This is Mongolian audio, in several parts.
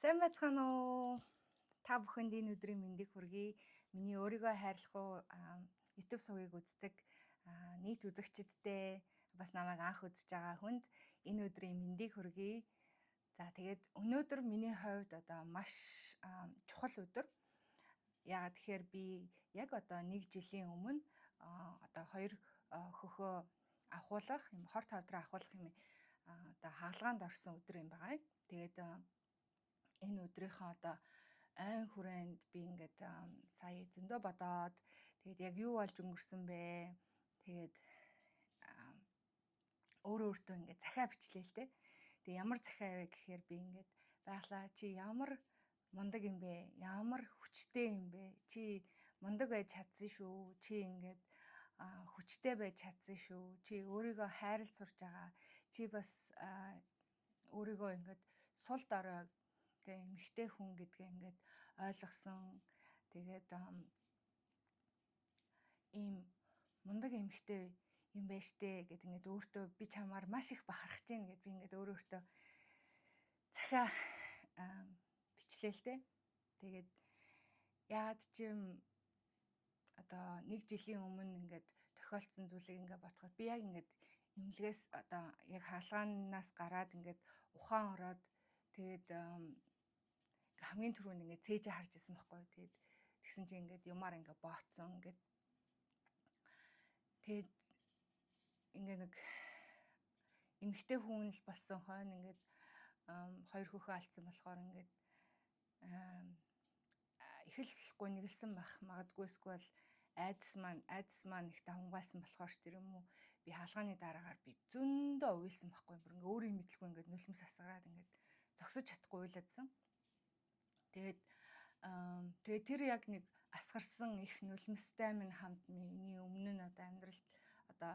Сайн байцгаана уу? Та бүхэнд энэ өдрийн мэндийг хүргэе. Миний өөрийгөө хайрлах уу YouTube сувгийг үздэг нийт үзэгчдтэй бас намайг анх үзэж байгаа хүнд энэ өдрийн мэндийг хүргэе. За тэгээд өнөөдөр миний хувьд одоо маш чухал өдөр. Яагаад тэгэхээр би яг одоо 1 жилийн өмнө одоо 2 хөхөө авахуулах юм хор тавдраа авахуулах юм одоо хаалгаанд орсон өдөр юм байгаа. Тэгээд энэ өдрийнхөө одоо айн хүрээнд би ингээд сая зөндөө бодоод тэгээд яг юу болж өнгөрсөн бэ? Тэгээд өөрөө өөртөө ингээд захиа бичлээ л дээ. Тэгээд ямар захиа вэ гэхээр би ингээд байглаа чи ямар мундаг юм бэ? Ямар хүчтэй юм бэ? Чи мундаг байж чадсан шүү. Чи ингээд хүчтэй байж чадсан шүү. Чи өөрийгөө хайрлж сурж байгаа. Чи бас өөрийгөө ингээд сул дорой тэгээ эмэгтэй хүн гэдгээ ингээд ойлгосон. Тэгээд ийм мундаг эмэгтэй юм байна штэ гэд ингээд өөртөө би чамаар маш их бахархаж гин гэд би ингээд өөртөө захиа бичлээ л дээ. Тэгээд яад ч юм одоо 1 жилийн өмнө ингээд тохиолдсон зүйлийг ингээд бодоход би яг ингээд эмнэлгээс одоо яг хаалгаанаас гараад ингээд ухаан ороод тэгээд хамгийн түрүүнд ингээд цээжээ харж исэн байхгүй. Тэгээд тэгсэн чинь ингээд юмар ингээд бооцсон ингээд тэгээд ингээд нэг эмэгтэй хүн л болсон хойно ингээд 2 хөхөө алдсан болохоор ингээд эхлэхгүй нэгэлсэн байх магадгүй эсвэл айдас маань их давмгайлсан болохоор ч тэр юм уу би хаалгааны дараагаар би зөндөө уйлсан байхгүй. Бүр ингээд өөрийн мэдлгүй ингээд нулимс асгараад ингээд зогсож чадахгүй уйлаадсан. Тэгээд тэр яг нэг асгарсан их нулимстай минь хамт миний өмнө нь одоо амьдралд одоо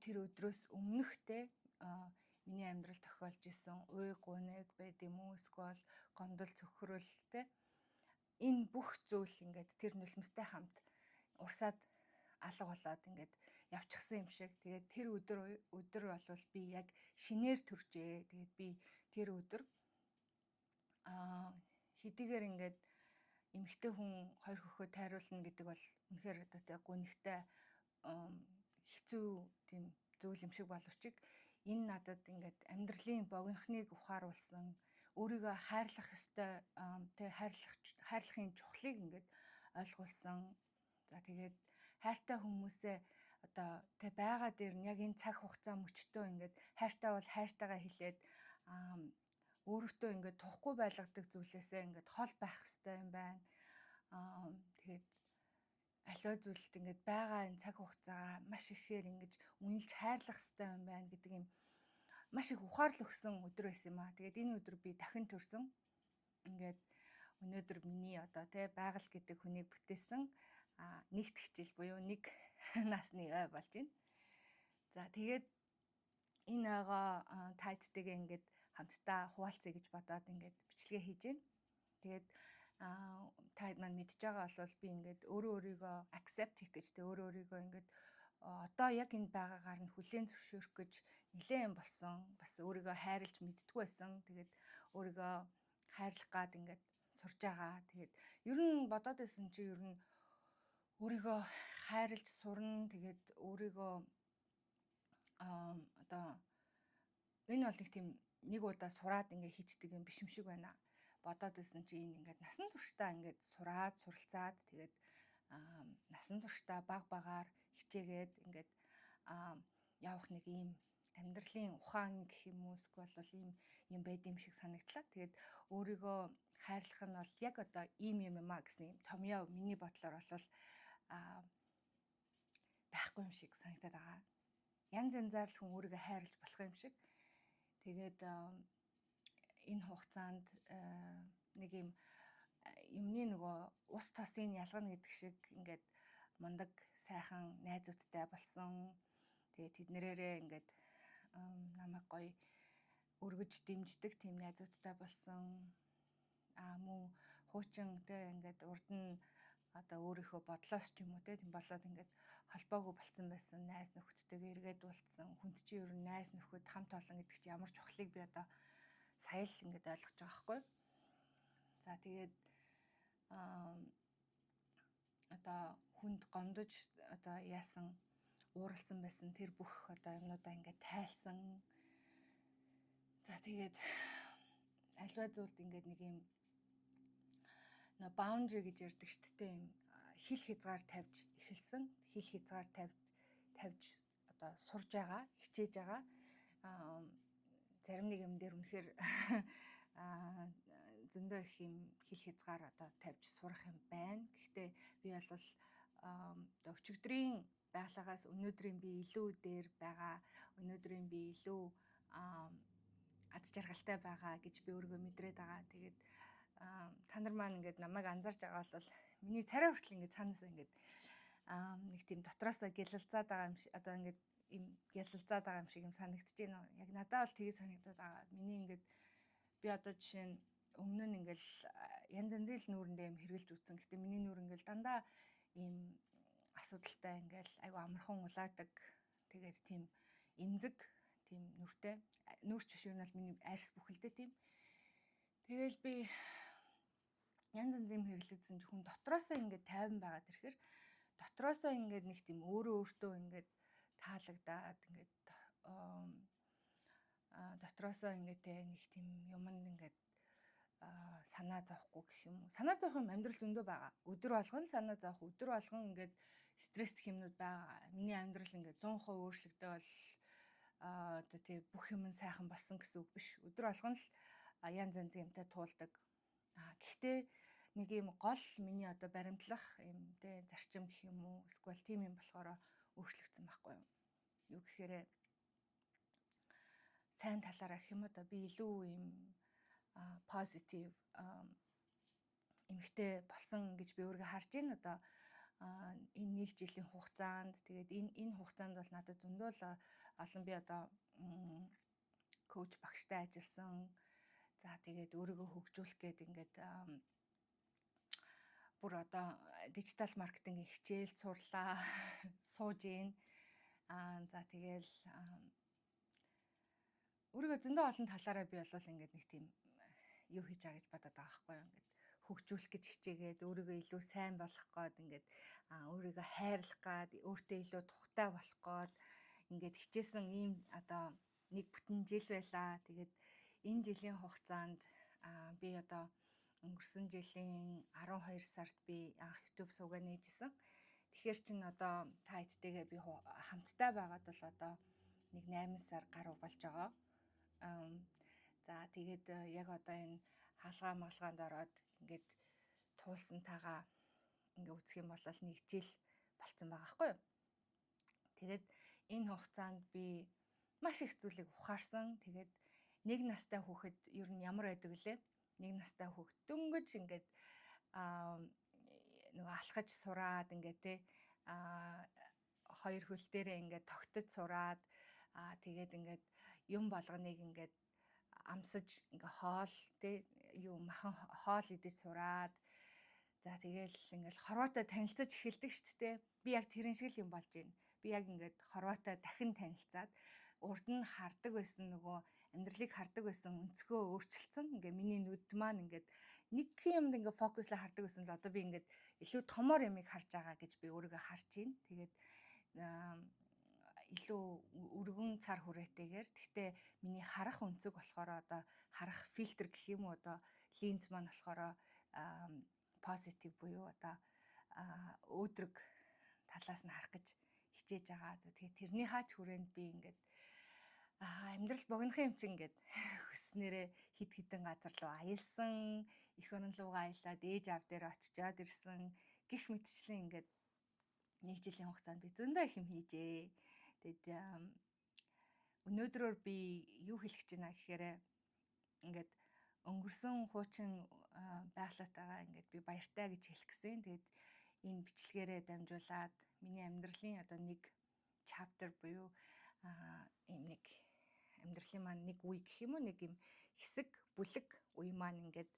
тэр өдрөөс өмнөхтэй миний амьдрал тохиолж исэн уй гуниг байд юм уу эсвэл гомдол цөхрөл те энэ бүх зүйл ингээд тэр нулимстай хамт урсаад алга болоод ингээд явчихсан юм шиг. Тэгээд тэр өдөр болвол би яг шинээр төржээ. Тэгээд би тэр өдөр хэдийгээр ингээд эмэгтэй хүн 2 хөхөө тайруулна гэдэг бол үнэхээр одоо тэ гунигтай хэцүү тийм зүйл юм шиг боловч энэ надад ингээд амьдралын богинохныг ухааруулсан өөрийгөө хайрлах ёстой тэ хайрлахын чухлыг ингээд ойлгуулсан. За тэгээд хайртай хүмүүсээ одоо тэ байгаа дээр нь яг энэ цаг хугацаа мөчтөө ингээд хайртай бол хайртайгаа хэлээд өөртөө ингээд тухгүй байлгадаг зүйлээсээ ингээд хол байх ёстой юм байна. Тэгээд аливаа зүйлд ингээд байгаа энэ цаг хугацаа маш ихээр ингэж үнэлж хайрлах ёстой юм байна гэдэг юм маш их ухаарл өгсөн өдөр байсан юм аа. Тэгээд энэ өдөр би дахин төрсөн. Ингээд өнөөдөр миний одоо тэ байгаль гэдэг хүнийг бүтээсэн нэгтгэгчил буюу 1 насны ой болж байна. За тэгээд энэ ойгоо тайдтэйгээ ингээд хамтдаа хуваалцъя гэж бодоод ингээд бичлэгээ хийж байна. Тэгээд таад маань мэдж байгаа бол би ингээд өөрийгөө accept хийх гэж тэ өөрийгөө ингээд одоо яг энэ байгаагаар нь хүлээн зөвшөөрөх гэж нэлээд юм болсон. Бас өөрийгөө хайрлж мэддэггүй байсан. Тэгээд өөрийгөө хайрлах гад ингээд сурж байгаа. Тэгээд ер нь бодоод байсан чи ер нь өөрийгөө хайрлж сурна. Тэгээд өөрийгөө одоо энэ бол нэг тийм нэг удаа сураад ингээд хийчдэг юм биш юм шиг байна. Бодоод байсан чи энэ ингээд насан туршдаа ингээд сураад суралцаад тэгээд насан туршдаа баг багаар хичээгээд ингээд явах нэг ийм амьдралын ухаан гэх юм уу эсвэл бол ийм юм байд юм шиг санагдлаа. Тэгээд өөрийгөө хайрлах нь бол яг одоо ийм юм аа гэсэн юм томьёо миний бодлоор бол байхгүй юм шиг санагдаад байгаа. Янз янзаар л хүн өөрийгөө хайрлаж болох юм шиг. Тэгээд энэ хугацаанд нэг юм юмны нөгөө ус тосын ялгана гэдэг шиг ингээд мундаг сайхан найзуудтай болсон. Тэгээд тэднэрээрээ ингээд намайг гоё өргөж дэмждэг тийм найзуудтай болсон. Мөн хуучин тэ ингээд урд нь одоо өөрийнхөө бодлоос ч юм уу тийм болоод ингээд холбоогүй болцсон байсан найз нөхөдтэйгээ эргээд уулзсан. Хүнд чи ер нь найз нөхөд хамт олон гэдэг чи ямар чухлыг би одоо сая л ингээд ойлгож байгаа байхгүй. За тэгээд одоо хүнд гомдож одоо яасан ууралсан байсан тэр бүх одоо юмнуудаа ингээд тайлсан. За тэгээд альва зүйлд ингээд нэг юм boundary гэж ярьдаг шүү дээ. Юм хил хязгаар тавьж эхэлсэн. Хил хязгаар тавьж одоо сурж байгаа, хичээж байгаа. Зарим нэг юм дээр үнэхээр зөндөө их юм хил хязгаар одоо тавьж сурах юм байна. Гэхдээ би бол одоо өчигдрийн байгалагаас өнөөдрийн би илүү дээр байгаа, өнөөдрийн би илүү аз жаргалтай байгаа гэж би өөрийгөө мэдрээд байгаа. Тэгээд та нар маань ингээд намайг анзарч байгаа бол миний царай хүртэл ингээд цаанаас ингээд нэг тийм дотроосоо гялалзаад байгаа юм шиг одоо ингээд юм гялалзаад байгаа юм шиг юм санагдаж байна. Яг надад бол тгий санагдаад байгаа. Миний ингээд би одоо жишээ нь өмнө нь ингээл янз янзын л нүүрэндээ юм хэрглэж үтсэн. Гэхдээ миний нүүр ингээл дандаа ийм асуудалтай ингээл айгу амархан улаадаг. Тэгээд тийм эмзэг, тийм нүртэй. Нүүрч биш юм бол миний арьс бүхэлдээ тийм. Тэгэл би янз янзын юм хэрглэжсэн зөвхөн дотроосоо ингээд тайван байгаад ирэхээр дотроосоо ингээд нэг тийм өөртөө ингээд таалагдаад ингээд дотроосоо ингээд нэг тийм юмд ингээд санаа зовхгүй гэх юм уу. Санаа зовх юм амьдрал зөндөө байгаа. Өдөр болгон санаа зовх, өдөр болгон ингээд стресстэй юмнууд байгаа. Миний амьдрал ингээд 100% өөрчлөгдөөл одоо тий бүх юм сайхан болсон гэсэн үг биш. Өдөр болгон л янз янзын юмтай туулдаг. Гэхдээ нэг юм гол миний одоо баримтлах юм тий зарчим гэх юм уу, эсвэл тийм юм болохоор өөрчлөгдсөн байхгүй юу. Юу гэхээр сайн талаараа гэх юм одоо би илүү юм positive эмэгтэй болсон гэж би өөрийгөө харж байна. Одоо энэ нэг жилийн хугацаанд тэгээд энэ хугацаанд бол надад зөндөө л олон би одоо коуч багштай ажилласан. За тэгээд өөрийгөө хөгжүүлэх гээд ингээд бүр одоо дижитал маркетингийн хичээл сурлаа сууж гин. За тэгэл өөрийгөө зөндөө олон талаараа би бол ингээд нэг тийм юу хийж байгаа гэж бодоод байгаа байхгүй юу. Ингээд хөгжүүлэх гэж хичээгээд өөрийгөө илүү сайн болгох гээд ингээд өөрийгөө хайрлах гээд өөртөө илүү тухтай болох гээд ингээд хичээсэн ийм одоо нэг бүтэн жил байлаа. Тэгээд энэ жилийн хугацаанд би одоо өнгөрсөн жилийн 12 сард би анх YouTube суугаа нээжсэн. Тэгэхээр чин одоо та хэдтэйгээ би хамтдаа байгаад бол одоо нэг 8 сар гаруй болж байгаа. За тэгээд яг одоо энэ хаалгаа малгаанд ороод ингээд туулсантайгаа ингээ үзэх юм бол нэг жил болцсон байгаа байхгүй юу. Тэгээд энэ хугацаанд би маш их зүйлийг ухаарсан. Тэгээд нэг настай хүүхэд ер нь ямар байдаг лээ? Нэг настай хүүхэд дөнгөж ингээд нөгөө алхаж сураад ингээд те хоёр хөл дээрээ ингээд тогтож сураад тэгээд ингээд юм болгоныг ингээд амсаж ингээ хоол те юу махан хоол идэж сураад за тэгэл ингээл хорвоотой танилцаж эхэлдэг шүү дээ. Би яг тэрэн шиг л юм болж байна. Би яг ингээд хорвоотой дахин танилцаад урд нь хардаг байсан нөгөө амьдралыг хардаг байсан өнцгөө өөрчилсөн. Ингээ миний нүд маань ингээд нэг юмд ингээ фокуслаа хардаг байсан л одоо би ингээд илүү томор юмыг харж байгаа гэж би өөрийгөө харж байна. Тэгээд илүү өргөн цар хүрээтэйгээр гэхдээ миний харах өнцөг болохоор одоо харах фильтр гэх юм уу одоо линз маань болохоор позитив буюу одоо өөдрөг талаас нь харах гэж хичээж байгаа. За тэгээд тэрний хаач хүрээнд би ингээд амьдрал богинохын юм чинь ингээд хүснээрээ хид хідэн газар руу аялсан, эх орон руугаа аялаад ээж аав дээр очичоод ирсэн гих мэтчлэн ингээд нэг жилийн хугацаанд би зөндөө их юм хийжээ. Тэгээд өнөөдрөөр би юу хэлэх гэж байна гэхээр ингээд өнгөрсөн хуучин байгалаатайгаа ингээд би баяртай гэж хэлэх гэсэн. Тэгээд энэ бичлэгээрээ дамжуулаад миний амьдралын одоо нэг chapter буюу ийм нэг амьдралын маань нэг үе гэх юм уу нэг юм хэсэг бүлэг үе маань ингээд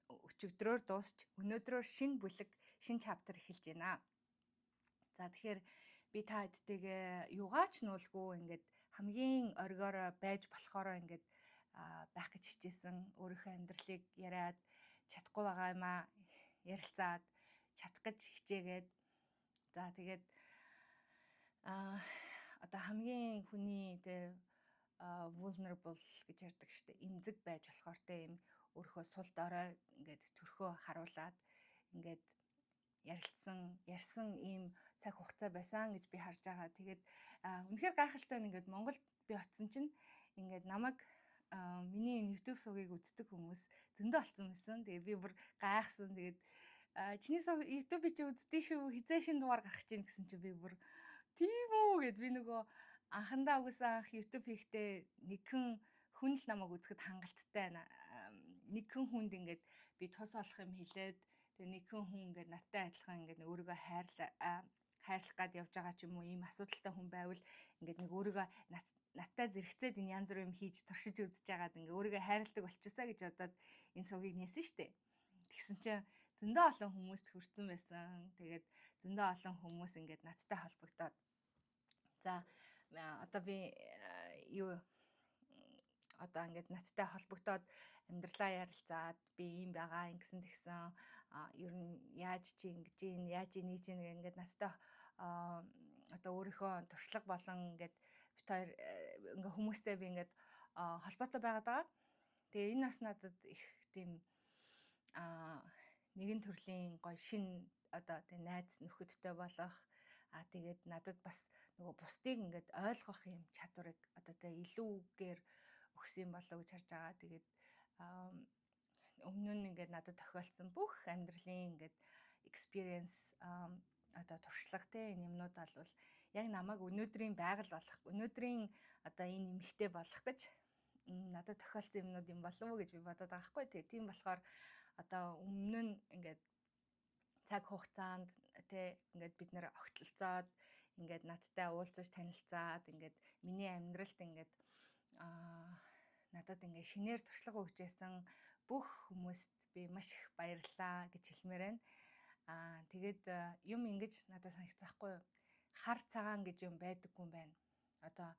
өчигдрөөр дуусч өнөөдрөөр шинэ бүлэг шинэ chapter эхэлж байна. За тэгэхээр би та хэдтэйгээ юугаач нуулгүй ингээд хамгийн оргиороо байж болохоороо ингээд байх гэж хичээсэн. Өөрийнхөө амьдралыг яриад чадахгүй байгаа юм аа ярилцаад чадах гэж хичээгээд за тэгээд одоо хамгийн хүний vulnerable гэж ярьдаг штэ эмзэг байж болохоор юм өөрийнхөө сул дорой ингээд төрхөө харуулад ингээд ярьсан ийм цаг хугацаа байсан гэж би харж байгаа. Тэгээд үнэхээр гайхалтай нь ингээд Монголд би очисон чинь ингээд намайг миний YouTube сувгийг үздэг хүмүүс зөндөө олцсон байсан. Тэгээд би бүр гайхсан. Тэгээд чиний YouTube чи үздэг шүү. Хизээ шин дугаар гарах чинь гэсэн чи би бүр тийм үү гэд би нөгөө анхандаа угсаа YouTube хийхдээ нэгэн хүн л намайг үзэхэд хангалттай нэгэн хүнд ингээд би тус олох юм хэлээд тэгээ нэгэн хүн ингээд надтай адилхан ингээд өөрийгөө хайрлах гад явж байгаа ч юм уу ийм асуудалтай хүн байвал ингээд нэг өөрийгөө надтай зэрэгцээд энэ янз бүрийн юм хийж туршиж үзэж байгаад ингээд өөрийгөө хайрладаг болчихсоо гэж бодоод энэ сувгийг нээсэн штэ. Тэгсэн чинь зөндөө олон хүмүүст хүрсэн байсан. Тэгээд зөндөө олон хүмүүс ингээд надтай холбогдоод за одоо би одоо ингээд надтай холбогдоод амьдралаа ярилцаад би ийм байгаа ингэсэн тэгсэн ер нь яаж чи ингэж ийн яаж ийж ингээд надтай одоо өөрийнхөө туршлага болон ингээд бит хоёр ингээ хүмүүстэй би ингээд холбоотой байгаад байгаа. Тэгээ энэ нас надад их тийм нэгэн төрлийн гоё шин одоо тийм найз нөхөдтэй болох тэгээд надад бас нөгөө бусдыг ингээд ойлгох юм чадварыг одоо тэгээ илүүгээр өгсөн юм болов уу гэж харж байгаа. Тэгээд өмнө нь ингээд надад тохиолдсон бүх амьдралын ингээд experience одоо туршлага те энэ юмнууд бол яг намайг өнөөдрийн байгаль болох өнөөдрийн одоо энэ эмэгтэй болох гэж надад тохиолдсон юмнууд юм болов уу гэж би бодоод байгаа хгүй. Тэгээ тийм болохоор одоо өмнө нь ингээд цаг хугацаанд те ингээд бид нэр огтлцоод ингээд надтай уулзаж танилцаад ингээд миний амьдралд ингээд надад ингээд шинээр туршлага өгч байсан бүх хүмүүст би маш их баярлалаа гэж хэлмээр байна. Тэгээд юм ингэж надад санагцахгүй юу? Хар цагаан гэж юм байдаггүй юм байна. Одоо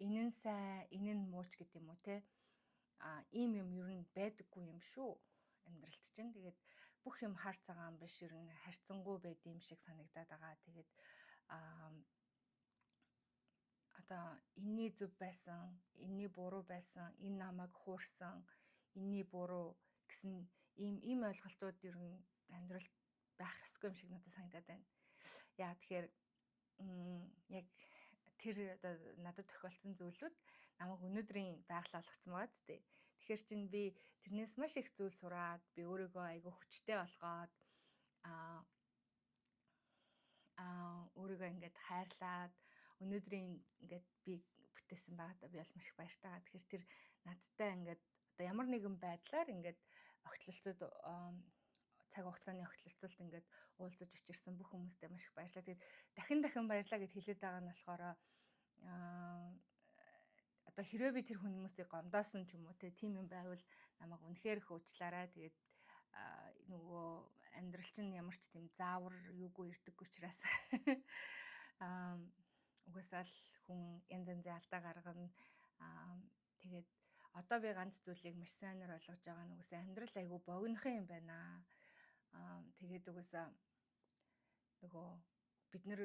энэ нь сайн, энэ нь мууч гэдэг юм уу те? Ийм юм ер нь байдаггүй юм шүү амьдралд чинь. Тэгээд бүх юм хар цагаан биш, ер нь харьцангуй байд юм шиг санагдаад байгаа. Тэгээд одоо энэний зөв байсан, энэний буруу байсан, энэ намайг хуурсан, энэний буруу гэсэн ийм ойлголтууд ер нь амьдралд байх ёсгүй юм шиг надад санагдаад байна. Яа тэгэхээр яг тэр одоо надад тохиолдсон зүйлүүд намайг өнөөдрийн байгаль болгоцсон байгаа зү. Тэгэхээр чинь би тэрнээс маш их зүйл сураад би өөрийгөө айгүй хүчтэй болгоод өөрийгөө ингээд хайрлаад өнөөдрийн ингээд би бүтээсэн байгаадаа би бол маш их баяртай байгаа. Тэгэхээр тэр надтай ингээд одоо ямар нэгэн байдлаар ингээд огтлолцоод цаг хугацааны огтлолцолд ингээд уулзаж учирсан бүх хүмүүстээ маш их баярлалаа. Тэгээд дахин баярлалаа гэд хэлээд байгаа нь болохоор одоо хэрвээ би тэр хүмүүсийг гомдоосон ч юм уу тийм юм байвал намайг үнэхээр их уучлаарай. Тэгээд нөгөө амьдрал чинь ямар ч тийм заавар юугүй ирдэггүй учраас угсаал хүн янз янзын алдаа гаргана. Тэгээд одоо би ганц зүйлийг маш сайнаар ойлгож байгаа нь угсаа амьдрал айгүй богинохын юм байна. Тэгээд угсаа нөгөө бид нэр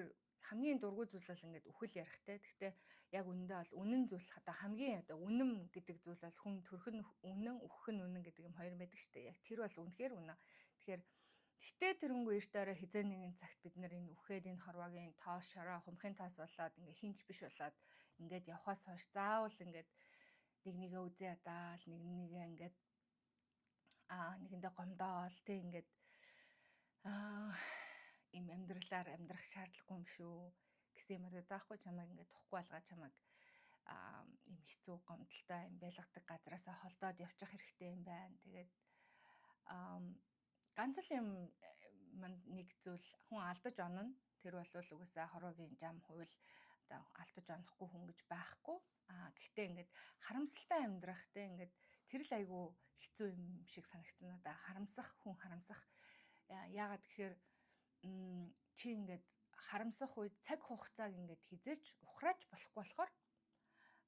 хамгийн дургүй зүйл бол ингээд үхэл ярихтэй. Гэхдээ яг үнэндээ бол үнэн зүйл одоо хамгийн одоо үнэм гэдэг зүйл бол хүн төрх нь үнэн, үхэх нь үнэн гэдэг юм хоёр байдаг шүү дээ. Яг тэр бол үнэхээр үнэ. Тэгэхээр гэтээ тэрнгүү эрт орой хизээ нэгэн цагт бид нар энэ үхээд энэ хорвогийн тоос шороо хумхын тоос болоод ингээ хинч биш болоод ингээд явхаас хойш заавал ингээд нэгээ үзээ ядаал нэгээ ингээд нэгэндээ гомдоол тэг ингээд им амьдралаар амьдрах шаардлагагүй юм шүү гэсэн юм одоо таахгүй чамайг ингээд тухгүй болгоо чамайг им хэцүү гомдолтой юм байлгадаг газараасаа холдоод явчих хэрэгтэй юм байна. Тэгээд ганц л юм нэг зүйл хүн алдаж онно. Тэр бол угсаа хорвогийн зам хувил одоо алдаж онохгүй хүн гэж байхгүй. Гэхдээ ингээд харамсалтай амьдрах те ингээд тэр л айгүй хэцүү юм шиг санагдсан надаа. Харамсах хүн харамсах. Яагаад гэхээр чи ингээд харамсах үед цаг хугацааг ингээд хизээч ухрааж болохгүй болохоор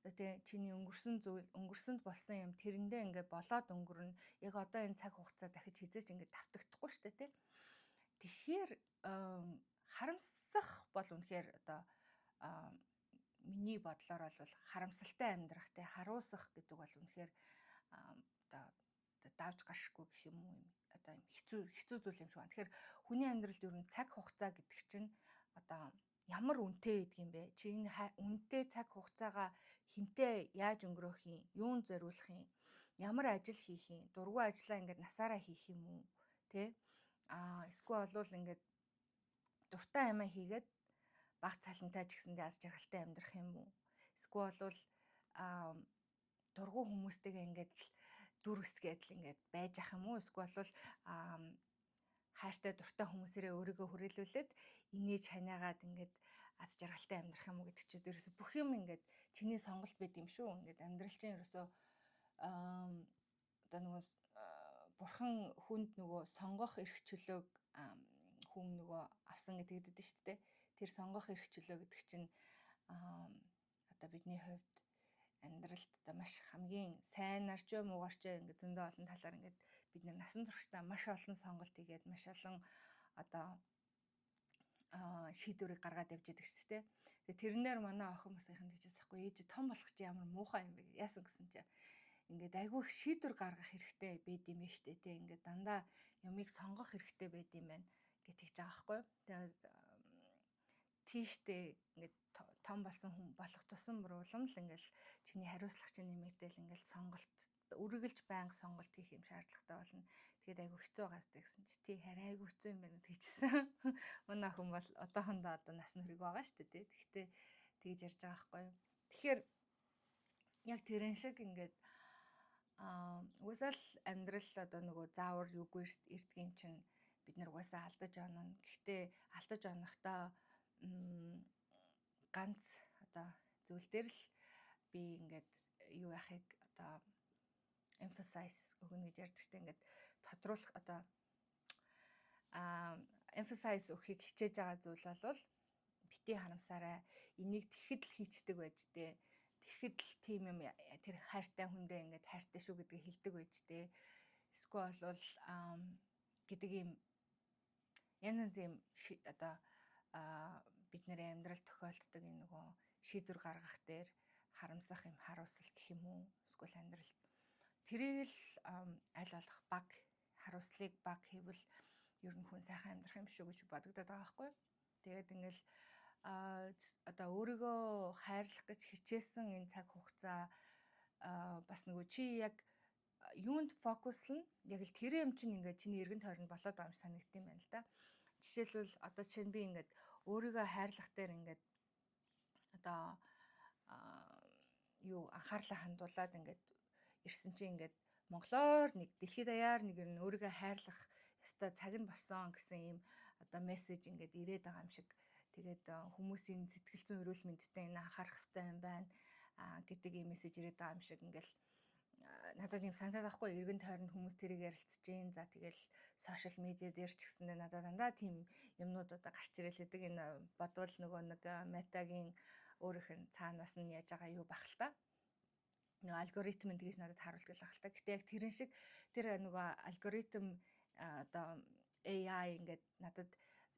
Тэгээ чиний өнгөрсөн зүйл, өнгөрсөнд болсон юм тэрэндээ ингээд болоод өнгөрнө. Яг одоо энэ цаг хугацаа дахиж хизээж ингээд давтагдахгүй шүү дээ, тий. Тэгэхээр харамсах бол үнэхээр одоо миний бодлоор бол харамсалтай амьдрах, тий, харуусах гэдэг бол үнэхээр одоо давж гаршгүй гэх юм уу, одоо юм хэцүү зүйл юм шиг байна. Тэгэхээр хүний амьдралд ер нь цаг хугацаа гэдэг чинь одоо ямар үнэтэй гэдэг юм бэ? Чи энэ үнэтэй цаг хугацаагаа хинтээ яаж өнгөрөөх юм? Юунд зориулах юм? Ямар ажил хийх юм? Дургүй ажлаа ингээд насаараа хийх юм уу? Тэ? Эсвэл болвол ингээд дуртай юмаа хийгээд баг цалантай ч гэсэндээ аз жаргалтай амьдрах юм уу? Эсвэл болвол дургүй хүмүүстэйгээ ингээд дүр үсгээд л ингээд байж ах юм уу? Эсвэл болвол хайртай дуртай хүмүүсээрээ өөрийгөө хүрээлүүлээд инээж ханаагаад ингээд аз жаргалтай амьдрах юм уу гэдэг чинь ерөөсө бүх юм ингээд чиний сонголт байд юм шүү. Ингээд амьдрал чинь ерөөсө одоо нөгөө бурхан хүнд нөгөө сонгох эрх чөлөөг хүн нөгөө авсан гэдэг дээ шүү дээ. Тэр сонгох эрх чөлөө гэдэг чинь одоо бидний хувьд амьдралд одоо маш хамгийн сайнаар ч муугаар ч ингээд зөндөө олон талаар ингээд бид насан туршдаа маш олон сонголт хийгээд маш олон одоо шийдвэрийг гаргаад явж идэг ч тийм. Тэгээ тэрнээр манай охин бас ихэнх гэж байхгүй ээж том болох чи ямар муухай юм бэ яасан гэсэн чи ингээд айгүй их шийдвэр гаргах хэрэгтэй байд юм байна штэ тийм. Ингээд дандаа юмыг сонгох хэрэгтэй байд юм байна гэж тэгж байгаа байхгүй. Тэгээд тийштэй ингээд том болсон хүн болох тусам бүр улам л ингээд чиний хариуцлага чинь нэмэгдээл ингээд сонголт үргэлж байнга сонголт хийх юм шаардлагатай болно. Тэгээд айгүй хэцүү байгаастай гэсэн чи тий харин айгүй хэцүү юм байна тэгчихсэн. Манай хүн бол одоохондоо одоо насны хүрэг байгаа шүү дээ тий. Тэгтээ тэгж ярьж байгаа байхгүй юу. Тэгэхээр яг тэрэн шиг ингээд угсаал амьдрал одоо нөгөө заавар юугүй ирдэг юм чинь бид нар угсаа алдаж онно. Гэхдээ алдаж онохдоо ганц одоо зүйл дээр л би ингээд юу яахыг одоо emphasize өгнө гэж ярьдаг штэ ингээд тодруулах одоо emphasize өгөхийг хичээж байгаа зүйл бол бити харамсаарай. Энийг тэгэхэд л хийчдэг байж тээ. Тэгэхэд л тийм юм тэр хайртай хүндээ ингээд хайртай шүү гэдгийг хэлдэг байж тээ. Эсвэл бол гэдэг юм янз юм одоо бидний амьдрал тохиолддог энэ нөгөө шийдвэр гаргах дээр харамсах юм харуусал гэх юм уу эсвэл амьдралд тэрийг л аль болох баг харуслыг баг хийвэл ер нь хүн сайхан амьдрах юм шүү гэж бодогдоод байгаа байхгүй. Тэгээд ингээл одоо өөрийгөө хайрлах гэж хичээсэн энэ цаг хугацаа бас нөгөө чи яг юунд фокуслна яг л тэр юм чинь ингээд чиний эргэн тойронд болоод байгаа юм санагдсан юм байна л да. Жишээлбэл одоо чинь би ингээд өөрийгөө хайрлах дээр ингээд одоо юу анхаарлаа хандуулад ингээд ирсэн чинь ингээд монголоор нэг дэлхийд даяар нэг юм өөрийгөө хайрлах ёстой цаг нь болсон гэсэн ийм одоо мессеж ингээд ирээд байгаа юм шиг. Тэгээд хүмүүсийн сэтгэл зүйн эрүүл мэндэд энэ анхаарах ёстой юм байна гэдэг ийм мессеж ирээд байгаа юм шиг ингээл надад юм санагдаад байхгүй эргэн тойронд хүмүүс тэрийг ярилцж гин. За тэгэл сошиал медиа дээр ч гэсэндээ надад дандаа тийм юмнууд одоо гарч ирэлэдэг. Энэ бодвол нөгөө нэг метагийн өөрийнх нь цаанаас нь яаж байгаа юу бах л та. Нөгөө алгоритм нь тэгэж надад харуулдаг л бах л та. Гэтэ яг тэрэн шиг тэр нөгөө алгоритм одоо AI ингээд надад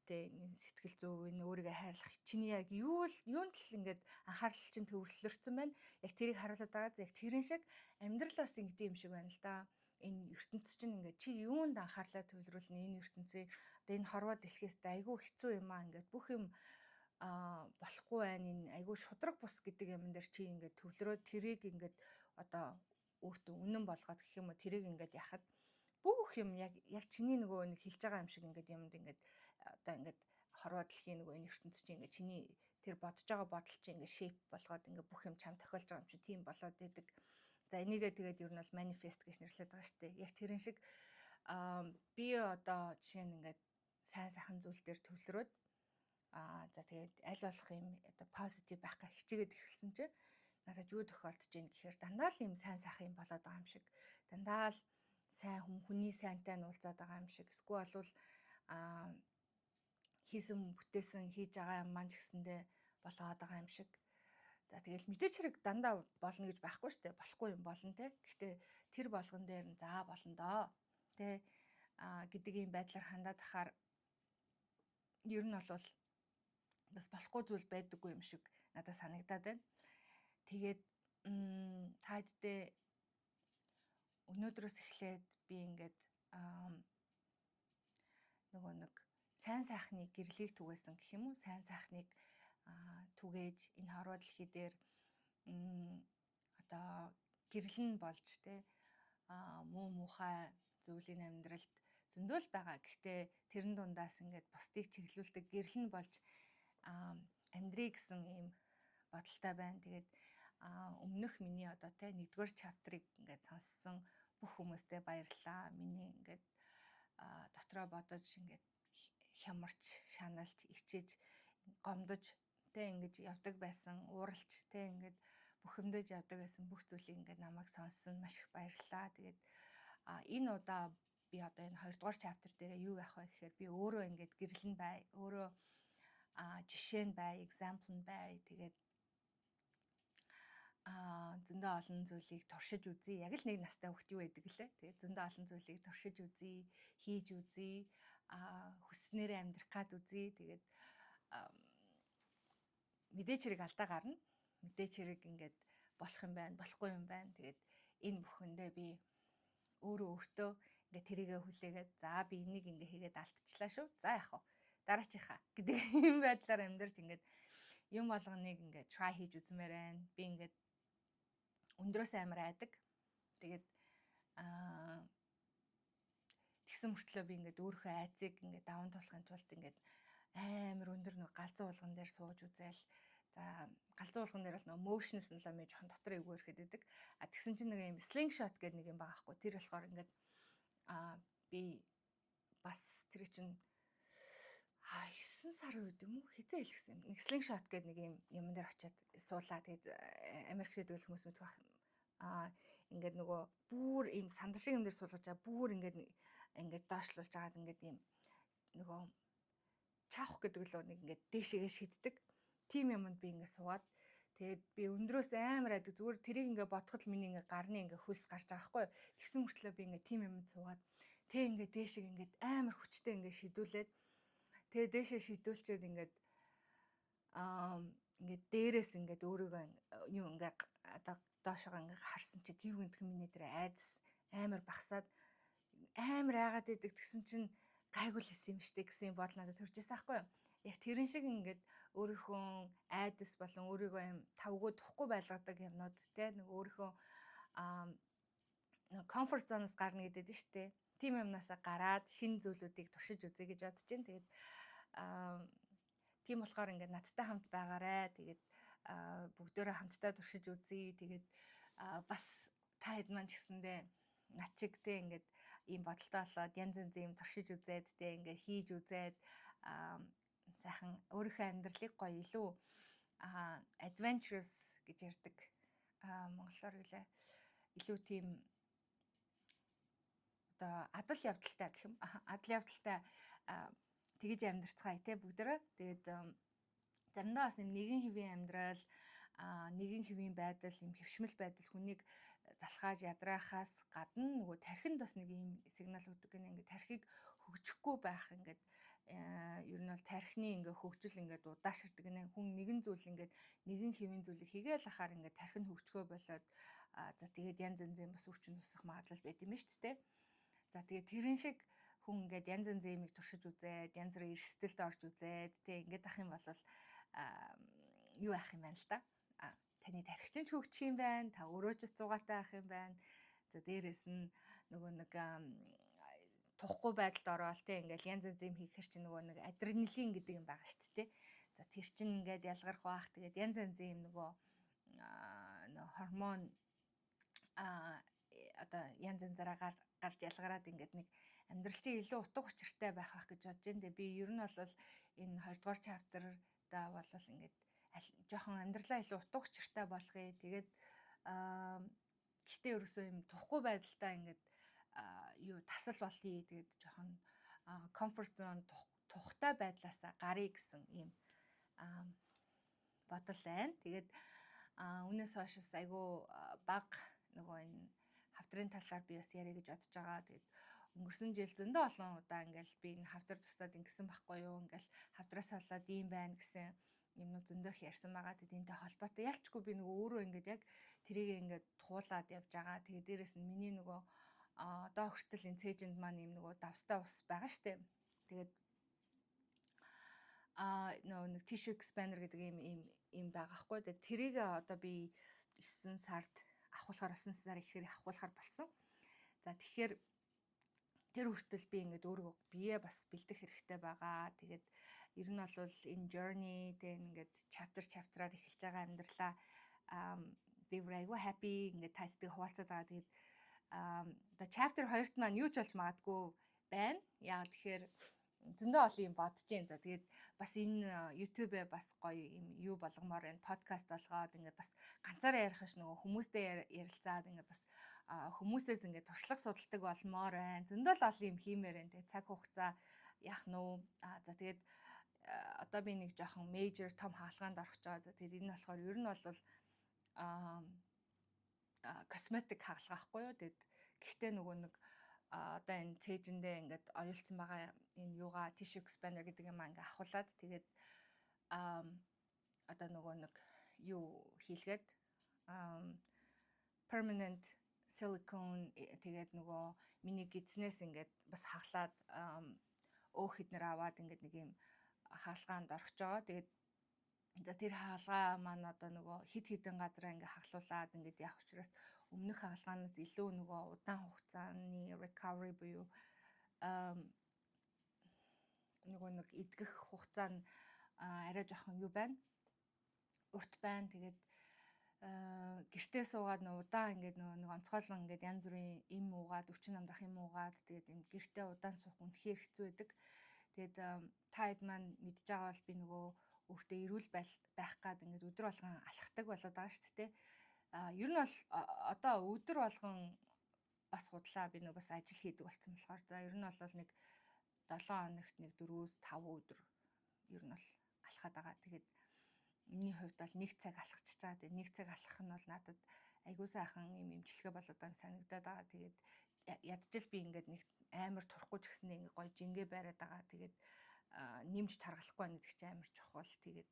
тэгээ сэтгэл зүй энэ өөрийгөө хайрлах чиний яг юунд л ингээд анхаарал чинь төвлөрсөн байна. Яг тэрийг харуулдаг байгаа. Яг тэрэн шиг амьдралаас ингэдэм юм шиг байна л да. Энэ ертөнц чинь ингээд чи юунд анхаарлаа төвлөрүүлнэ энэ ертөнцийн одоо энэ хорвоо дэлхээс айгүй хэцүү юм аа ингээд бүх юм болохгүй байна. Энэ айгүй шудраг бус гэдэг юм дээр чи ингээд төвлөрөөд тэрийг ингээд одоо өөртөө үнэн болгоод гэх юм уу тэрийг ингээд яхад бүх юм яг чиний нөгөө нэг хэлж байгаа юм шиг ингээд юмд ингээд одоо ингээд хорвоо дэлхийн нөгөө энэ ертөнц чинь ингээд чиний тэр бодож байгаа бодол чинь ингээд shape болгоод ингээд бүх юм чам тохиолж байгаа юм чи тийм болоод идэг. За энийгээ тэгээд ер нь бол manifest гэж нэрлэдэг байгаа шүү дээ. Яг тэрэн шиг би одоо жишээ нь ингээд сайн сайхан зүйл дээр төвлөрөөд за тэгээд аль болох юм одоо positive байх гэж хичээгээд эхэлсэн чинь надад юу тохиолдож ийн гэхээр дандаа л юм сайн сайхан юм болоод байгаа юм шиг. Дандаа л сайн хүний сайнтай нь уулзаад байгаа юм шиг. Эсвэл болвол хийсэн бүтээсэн хийж байгаа юм маань ч гэсэндээ болоод байгаа юм шиг. За тэгэл мэдээч хэрэг дандаа болно гэж байхгүй шүү дээ. Болохгүй юм болно те. Гэхдээ тэр болгон дээр нь за болно доо. Тэ гэдэг ийм байдлаар хандаад ахаар ер нь бол бас болохгүй зүйл байдаггүй юм шиг надад санагдаад байна. Тэгээд тааддээ өнөөдрөөс эхлээд би ингээд нөгөө нэг сайн сайхны гэрлийг түгээсэн гэх юм уу? Сайн сайхныг түгээж энэ хорвоо дэлхий дээр одоо гэрлэн болж те муу мухай зүйлийн амьдралд зөндөл байгаа. Гэхдээ тэрэн дундаас ингээд бусдыг чиглүүлдэг гэрлэн болж амьдрий гэсэн ийм бодолтой байна. Тэгээд өмнөх миний одоо те 1-р чаптрыг ингээд сонссон бүх хүмүүстээ баярлалаа. Миний ингээд дотроо бодож ингээд хямарч, шаналж, ичээж, гомдож те ингэж явдаг байсан, ууралж те ингээд бухимдаж явдаг байсан бүх зүйлийг ингээд намайг сонссон маш их баярлалаа. Тэгээд энэ удаа би одоо энэ 2-р чаптер дээр юу явах вэ гэхээр би өөрөө ингээд гэрлэн бай, өөрөө жишээ нь бай, example нь бай. Тэгээд зөндөө олон зүйлийг туршиж үзье. Яг л нэг настай хөвгт юу байдаг лээ. Тэгээд зөндөө олон зүйлийг туршиж үзье, хийж үзье, хүснээрээ амьдрах гад үзье. Тэгээд мэдээч хэрэг алдаа гарна. Мэдээч хэрэг ингээд болох юм байна, болохгүй юм байна. Тэгээд энэ бүхэндээ би өөртөө ингээд тэрийгэ хүлээгээд за би энийг ингээ хийгээд алдчихлаа шүү. За яах вэ? Дараачихаа гэдэг юм байдлаар амьдарч ингээд юм болгоныг ингээд try хийж үзмээр байна. Би ингээд өндрөөс амар айдаг. Тэгээд тэгсэн мөртлөө би ингээд өөрийнхөө айцыг ингээд даван туулахын тулд ингээд амар өндөр нэг галзуу уулган дээр сууж үзээл. За галзуу уулган дээр бол нөгөө motion simulant жоохон дотор эвгүй ирэхэд байдаг. Тэгсэн чинь нэг юм slingshot гэдэг нэг юм байгаа хгүй. Тэр болохоор ингээд би бас тэр чинь 9 сар үед юм уу хизээ хэлсэн юм. Нэг slingshot гэдэг нэг юм дээр очиад суулаа. Тэгээд Америкт дэгэл хүмүүс мэдэх байх. Ингээд нөгөө бүр ийм сандар шиг юм дээр суулгаж байгаа. Бүр ингээд доошлуулж агаад ингээд ийм нөгөө чавх гэдэг л нэг ингээд дээшээгээ шиддэг. Тим юмд би ингээд суугаад тэгээд би өндрөөс амар айдаг. Зүгээр тэрийг ингээд бодход миний ингээд гарны ингээд хөлс гарч байгаа байхгүй. Тэгсэн мөртлөө би ингээд тим юмд суугаад тэг ингээд дээшээ ингээд амар хүчтэй ингээд шидүүлээд тэгээ дээшээ шидүүлчихэд ингээд ингээд дээрээс ингээд өөрийгөө юу ингээд одоо доошоо ингээд харсан чи гів гинтхэн миний дээр айдас амар багсаад амар айгаад идэг. Тэгсэн чинь гайгүй л исэн юм штэ гэсэн бодол надад төрж ирсэн байхгүй юу. Яг тэрэн шиг ингээд өөрийнхөө айдас болон өөрийгөө юм тавгүй тухгүй байлгадаг юмнууд те нэг өөрийнхөө comfort zone-оос гарна гэдэг нь штэ. Тим юмнасаа гараад шинэ зүйлүүдийг туршиж үзье гэж бодож байна. Тэгээд тийм болохоор ингээд надтай хамт байгаарэ. Тэгээд бүгдээрээ хамтдаа туршиж үзье. Тэгээд бас та хэд маань ч гэсэндээ над чиг те ингээд ийм бодолтой болоод янз янзын юм туршиж үзээд те ингээд хийж үзээд сайхан өөрийнхөө амьдралыг гоё илүү adventurous гэж ярьдаг. Монголоор гэлээ илүү тийм одоо адал явдалтай гэх юм. Адал явдалтай тэгж амьдарцгаая те бүгдээрээ. Тэгээд заримдаа бас нэгэн хэвийн амьдрал, нэгэн хэвийн байдал, юм хөвшмөл байдал хүнийг залхааж ядраахаас гадна нөгөө тархинд бас нэг юм сигнал өгдөг гэнэ. Ингээд тархийг хөгжихгүй байх ингээд ер нь бол тархины ингээ хөгжил ингээд удаашрдаг гэнэ. Хүн нэгэн зүйл ингээд нэгэн хэвийн зүйлийг хийгээл ахаар ингээд тархин хөгжгөө болоод за тэгээд янз янзын бас өвчин тусах магадлал байд юм шүү дээ. За тэгээд тэрэн шиг хүн ингээд янз янзын юмыг туршиж үзээд, янз бүрийн эрсдэлд орж үзээд тэг ингээд ах юм бол юу ах юм байна л да. Таны тархичин ч хөгжих юм байна. Та өөрөө ч зугаатай ах юм байна. За дээрэс нь нөгөө нэг тухгүй байдалд ороод те ингээл янз янз юм хийхэр чи нөгөө нэг адреналин гэдэг юм байгаа шүү дээ. За тэр чин ингээд ялгарх баах. Тэгээд янз янзын юм нөгөө гормон одоо янз янзаараа гарч ялгараад ингээд нэг амьдрал чинь илүү утга учиртай байх гэж бодож байна. Би ер нь бол энэ 2-р чаптерда бол ингээд жоохон амьдралаа илүү утга учиртай болгоё. Тэгээд гэхдээ ерөөсөө юм тухгүй байдалтай ингээд юу тасал болъё. Тэгээд жоохон comfort zone тухтай байдлаасаа гарыг гэсэн ийм бодол байна. Тэгээд Үүнээс хойш бас айгүй баг нөгөө энэ хавдрын талаар би бас яриа гэж бодож байгаа. Тэгээд өнгөрсөн жил зөндөө олон удаа ингээл би энэ хавдар тусдаад ингэсэн байхгүй юу? Ингээл хавдраас болоод ийм байна гэсэн юмнууд зөндөх ярьсан байгаа. Тэгээд энэтэй холбоотой ялчгүй би нөгөө өөрөө ингээд яг тэрийг ингээд туулаад явж байгаа. Тэгээд дээрэс нь миний нөгөө одоо хүртэл энэ цээжинд маань юм нөгөө давстай ус байгаа штэ. Тэгээд нөгөө нэг tissue expander гэдэг ийм байгаа хгүй. Тэгээд тэрийг одоо би 9 сард авахлахаар 9 сар ихээр авахлахаар болсон. За тэгэхээр тэр хүртэл би ингээд өөрөө бие бас бэлдэх хэрэгтэй байгаа. Тэгээд ер нь бол энэ journey тэг ингээд chapter-аар эхэлж байгаа амьдралаа би айгүй happy ингээд тайцдаг хуваалцаад байгаа. Тэгээд одоо chapter 2-т маань юу ч болж магадгүй байна. Яа тэгэхээр зөндөө олон юм бодож जैन. За тэгээд бас энэ YouTube-ээ бас гоё юм юу болгомоор энэ подкаст болгоод ингээд бас ганцаараа ярих ш нөгөө хүмүүстэй ярилцаад ингээд бас хүмүүсээс ингээд туршлага судалдаг болмоор байна. Зөндөө л олон юм хиймээр байна. Тэгээд цаг хугацаа яах нь уу? За тэгээд одоо би нэг жоохон major том хаалгаанд орох гэж байгаа. За тэгээд энэ нь болохоор ер нь бол косметик хаалга ахгүй юу? Тэгээд гэхдээ нөгөө нэг одоо энэ цээжиндээ ингээд оюулсан байгаа энэ юугаа tissue expander гэдэг юм ингээ ахуулаад тэгээд одоо нөгөө нэг юу хийлгээд permanent silicone тэгээд нөгөө миний гидснээс ингээд бас хаглаад өөх хэднэр аваад ингээд нэг юм хаалгаанд орж байгаа. Тэгээд за тэр хаалгаа маань одоо нөгөө хид хідэн газараа ингээ хаглуулад ингээд явах учраас өмнөх хаалгаанаас илүү нөгөө удаан хугацааны recovery буюу нөгөө нэг эдгэх хугацаа нь арай жоохон юу байна? Урт байна. Тэгээд гэртээ суугаад удаан ингээд нэг онцгойлон ингээд янз бүрийн им уугаад өвчин намдах им уугаад тэгээд энэ гэртээ удаан суух үнэхээр хэцүү байдаг. Тэгээд та хэд маань мэдж байгаа бол би нөгөө өөртөө эрүүл байх гад ингээд өдөр болгон алхдаг болоод байгаа шүү дээ. Ер нь бол одоо өдөр болгон бас худлаа би нөгөө бас ажил хийдэг болсон болохоор за ер нь бол нэг 7 хоногт нэг 4-5 өдөр ер нь бол алхаад байгаа. Тэгээд миний хувьд бол 1 цаг алхчихж байгаа. Тэгээд 1 цаг алхах нь бол надад айгуу сайхан юм эмчилгээ болоод байгаа санагдаад байгаа. Тэгээд ядчил би ингээд нэг амар турахгүй ч гэсэндээ ингээд гоё жингээ байраад байгаа. Тэгээд нэмж таргалахгүй байна гэдэг чинь амар чухал. Тэгээд